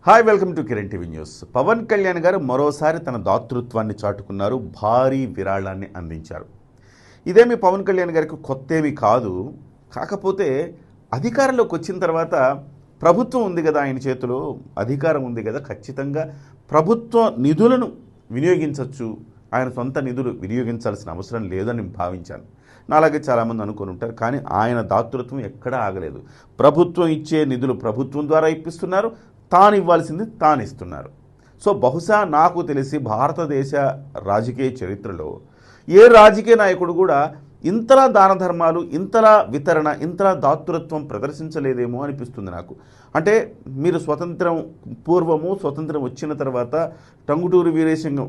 Hi, welcome to Kiran TV news. Pawan Kalyan గారు మరోసారి తన దాతృత్వాన్ని చాటుకున్నారు. భారీ విరాళాన్ని అందించారు. ఇదేమి పవన్ కళ్యాణ్ గారికి కొత్తేమీ కాదు. కాకపోతే అధికారంలోకి వచ్చిన తర్వాత ప్రభుత్వం ఉంది కదా, ఆయన చేతిలో అధికారం ఉంది కదా, ఖచ్చితంగా ప్రభుత్వ నిధులను వినియోగించవచ్చు, ఆయన సొంత నిధులు వినియోగించాల్సిన అవసరం లేదని భావించాను. నాలాగే చాలామంది అనుకుని ఉంటారు. కానీ ఆయన దాతృత్వం ఎక్కడా ఆగలేదు. ప్రభుత్వం ఇచ్చే నిధులు ప్రభుత్వం ద్వారా ఇప్పిస్తున్నారు, తాను ఇవ్వాల్సింది తాను ఇస్తున్నారు. సో బహుశా నాకు తెలిసి భారతదేశ రాజకీయ చరిత్రలో ఏ రాజకీయ నాయకుడు కూడా ఇంతలా దాన ధర్మాలు, ఇంతలా వితరణ, ఇంతలా దాతృత్వం ప్రదర్శించలేదేమో అనిపిస్తుంది నాకు. అంటే మీరు స్వతంత్రం పూర్వము, స్వతంత్రం వచ్చిన తర్వాత టంగుటూరి వీరేశలింగం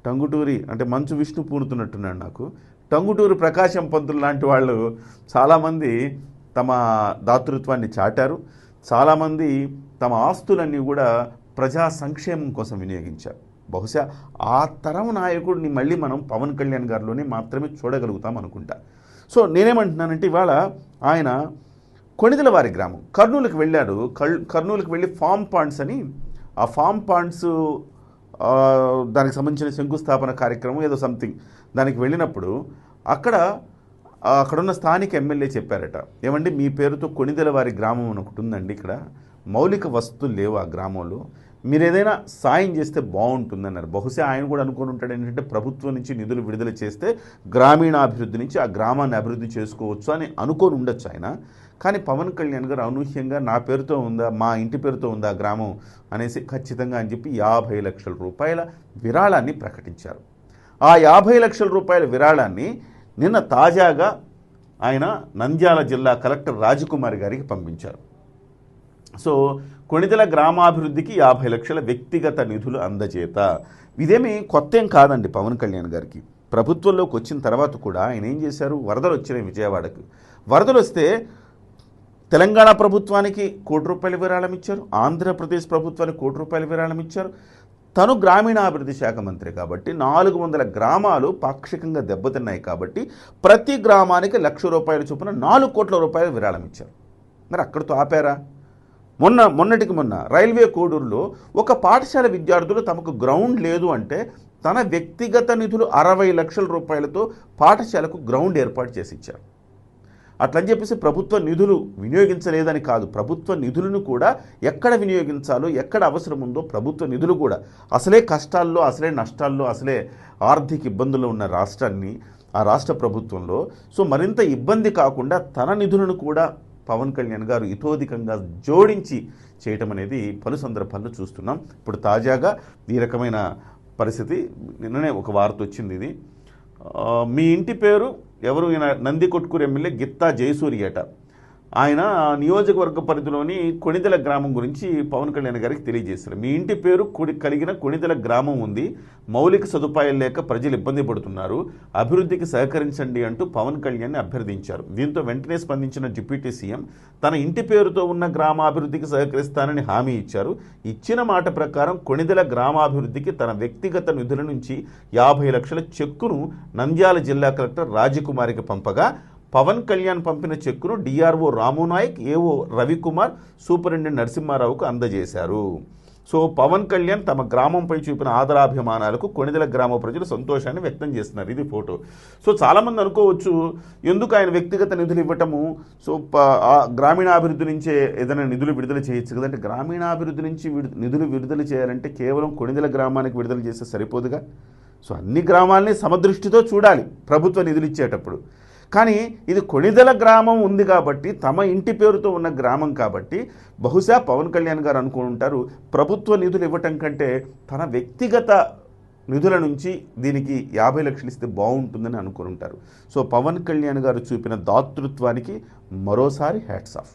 టంగుటూరి అంటే మంచు విష్ణు పూనుతున్నట్టున్నాడు నాకు. టంగుటూరి ప్రకాశం పంతులు లాంటి వాళ్ళు చాలామంది తమ దాతృత్వాన్ని చాటారు. చాలామంది తమ ఆస్తులన్నీ కూడా ప్రజా సంక్షేమం కోసం వినియోగించారు. బహుశా ఆ తరం నాయకుడిని మళ్ళీ మనం పవన్ కళ్యాణ్ గారిలోనే మాత్రమే చూడగలుగుతాం అనుకుంటా. సో నేనేమంటున్నానంటే, ఇవాళ ఆయన కొణిదెలవారి గ్రామం కర్నూలుకి వెళ్ళాడు. కర్నూలుకి వెళ్ళి ఫామ్ పాండ్స్ అని, ఆ ఫామ్ పాండ్స్ దానికి సంబంధించిన శంకుస్థాపన కార్యక్రమం ఏదో సంథింగ్ దానికి వెళ్ళినప్పుడు అక్కడున్న స్థానిక ఎమ్మెల్యే చెప్పారట, ఏమండి మీ పేరుతో కొణిదెలవారి గ్రామం అని ఒకటి ఉందండి, ఇక్కడ మౌలిక వస్తువులు లేవు ఆ గ్రామంలో, మీరు ఏదైనా సాయం చేస్తే బాగుంటుందన్నారు. బహుశా ఆయన కూడా అనుకుని ఉంటాడు ఏంటంటే, ప్రభుత్వం నుంచి నిధులు విడుదల చేస్తే గ్రామీణాభివృద్ధి నుంచి ఆ గ్రామాన్ని అభివృద్ధి చేసుకోవచ్చు అని అనుకొని ఉండొచ్చు ఆయన. కానీ పవన్ కళ్యాణ్ గారు అనూహ్యంగా నా పేరుతో ఉందా, మా ఇంటి పేరుతో ఉందా గ్రామం అనేసి ఖచ్చితంగా అని చెప్పి 50 లక్షల రూపాయల విరాళాన్ని ప్రకటించారు. ఆ 50 లక్షల రూపాయల విరాళాన్ని నిన్న తాజాగా ఆయన నంద్యాల జిల్లా కలెక్టర్ రాజకుమారి గారికి పంపించారు. సో కొణిదెల గ్రామాభివృద్ధికి 50 లక్షల వ్యక్తిగత నిధులు అందజేత. ఇదేమీ కొత్త ఏం కాదండి పవన్ కళ్యాణ్ గారికి. ప్రభుత్వంలోకి వచ్చిన తర్వాత కూడా ఆయన ఏం చేశారు, వరదలు వచ్చినాయి విజయవాడకు. వరదలు వస్తే తెలంగాణ ప్రభుత్వానికి ₹1 విరాళం ఇచ్చారు, ఆంధ్రప్రదేశ్ ప్రభుత్వానికి ₹1 విరాళం ఇచ్చారు. తను గ్రామీణాభివృద్ధి శాఖ మంత్రి కాబట్టి 400 గ్రామాలు పాక్షికంగా దెబ్బతిన్నాయి కాబట్టి ప్రతి గ్రామానికి ₹1,00,000 చొప్పున ₹4 కోట్ల విరాళం ఇచ్చారు. మరి అక్కడితో ఆపారా? మొన్నటికి మొన్న రైల్వే కోడూరులో ఒక పాఠశాల విద్యార్థులు తమకు గ్రౌండ్ లేదు అంటే తన వ్యక్తిగత నిధులు ₹60 లక్షలతో పాఠశాలకు గ్రౌండ్ ఏర్పాటు చేసి ఇచ్చారు. అట్లని చెప్పేసి ప్రభుత్వ నిధులు వినియోగించలేదని కాదు, ప్రభుత్వ నిధులను కూడా ఎక్కడ వినియోగించాలో, ఎక్కడ అవసరం ఉందో ప్రభుత్వ నిధులు కూడా అసలే కష్టాల్లో, అసలే నష్టాల్లో, అసలే ఆర్థిక ఇబ్బందుల్లో ఉన్న రాష్ట్రాన్ని, ఆ రాష్ట్ర ప్రభుత్వంలో సో మరింత ఇబ్బంది కాకుండా తన నిధులను కూడా పవన్ కళ్యాణ్ గారు ఇతోధికంగా జోడించి చేయటం అనేది పలు సందర్భాల్లో చూస్తున్నాం. ఇప్పుడు తాజాగా ఈ రకమైన పరిస్థితి, నిన్ననే ఒక వార్త వచ్చింది. ఇది మీ ఇంటి పేరు ఎవరు, ఈయన నందికొట్కూరు ఎమ్మెల్యే గిత్తా జయసూరి అట. ఆయన నియోజకవర్గ పరిధిలోని కొణిదెల గ్రామం గురించి పవన్ కళ్యాణ్ గారికి తెలియజేశారు. మీ ఇంటి పేరు కలిగిన కొణిదెల గ్రామం ఉంది, మౌలిక సదుపాయాలు లేక ప్రజలు ఇబ్బంది పడుతున్నారు, అభివృద్ధికి సహకరించండి అంటూ పవన్ కళ్యాణ్ని అభ్యర్థించారు. దీంతో వెంటనే స్పందించిన డిప్యూటీ సీఎం తన ఇంటి పేరుతో ఉన్న గ్రామాభివృద్ధికి సహకరిస్తానని హామీ ఇచ్చారు. ఇచ్చిన మాట ప్రకారం కొణిదెల గ్రామాభివృద్ధికి తన వ్యక్తిగత నిధుల నుంచి 50 లక్షల చెక్కును నంద్యాల జిల్లా కలెక్టర్ రాజకుమారికి పంపగా పవన్ కళ్యాణ్ పంపిన చెక్కును DRO Ramunayak, AO Ravikumar, superintendent నరసింహారావుకు అందజేశారు. సో పవన్ కళ్యాణ్ తమ గ్రామంపై చూపిన ఆదరాభిమానాలకు కొణిదెల గ్రామ ప్రజలు సంతోషాన్ని వ్యక్తం చేస్తున్నారు. ఇది ఫోటో. సో చాలామంది అనుకోవచ్చు, ఎందుకు ఆయన వ్యక్తిగత నిధులు ఇవ్వటము, సో గ్రామీణాభివృద్ధి నుంచే ఏదైనా నిధులు విడుదల చేయొచ్చు కదంటే. గ్రామీణాభివృద్ధి నుంచి నిధులు విడుదల చేయాలంటే కేవలం కొణిదెల గ్రామానికి విడుదల చేస్తే సరిపోదుగా. సో అన్ని గ్రామాలని సమదృష్టితో చూడాలి ప్రభుత్వ నిధులు ఇచ్చేటప్పుడు. కానీ ఇది కొణిదెల గ్రామం ఉంది కాబట్టి, తమ ఇంటి పేరుతో ఉన్న గ్రామం కాబట్టి బహుశా పవన్ కళ్యాణ్ గారు అనుకుని ఉంటారు, ప్రభుత్వ నిధులు ఇవ్వటం కంటే తన వ్యక్తిగత నిధుల నుంచి దీనికి 50 లక్షలు ఇస్తే బాగుంటుందని అనుకుని ఉంటారు. సో పవన్ కళ్యాణ్ గారు చూపిన దాతృత్వానికి మరోసారి హ్యాట్స్ ఆఫ్.